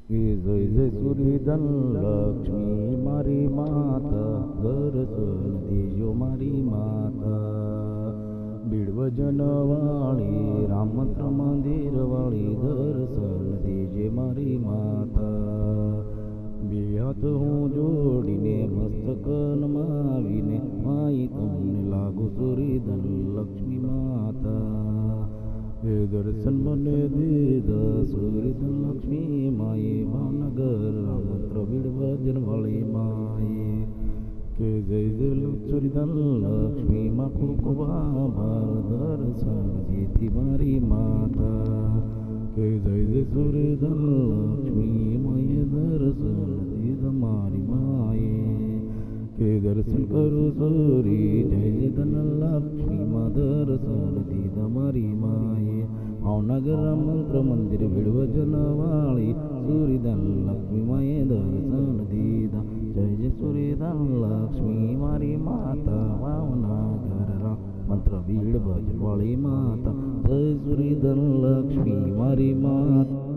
કે જય જય સુરીધન લક્ષ્મી મારી માતા, દર્શન દેજો મારી માતા. બીડવજન વાળી, રામ મંત્ર મંદિર વાળી, દર્શન દેજે મારી માતા. બે હાથ હું જોડીને મસ્તક નમાવીને માઈ તમને લાગુ સુરીધન લક્ષ્મી માતા. હે દર્શન મને દીધા સુરીધન લક્ષ્મી માએ, ભાવનગર રામમંત્ર બીડવજન વાળી માએ. કે જય જય સુરીધન લક્ષ્મી માં ખૂબ ખૂબ આભાર, દર્શન દીધી મારી માતા. કે જય જય સુરીધન લક્ષ્મી માએ, દર્શન દીધા મારી માએ. કે દર્શન કરું સુરી જય જય ધન લક્ષ્મી માં, દર્શન દીધા મારી માએ. ભાવનગર રામ મંત્ર મંદિર બીડવજન વાળી, સુરીધન લક્ષ્મી માએ દર્શન દીધા. જય જય સુરીધન લક્ષ્મી મારી માતા, ભાવનગર રામ મંત્ર બીડવજન વાળી માતા. જય સુરીધન લક્ષ્મી મારી માતા.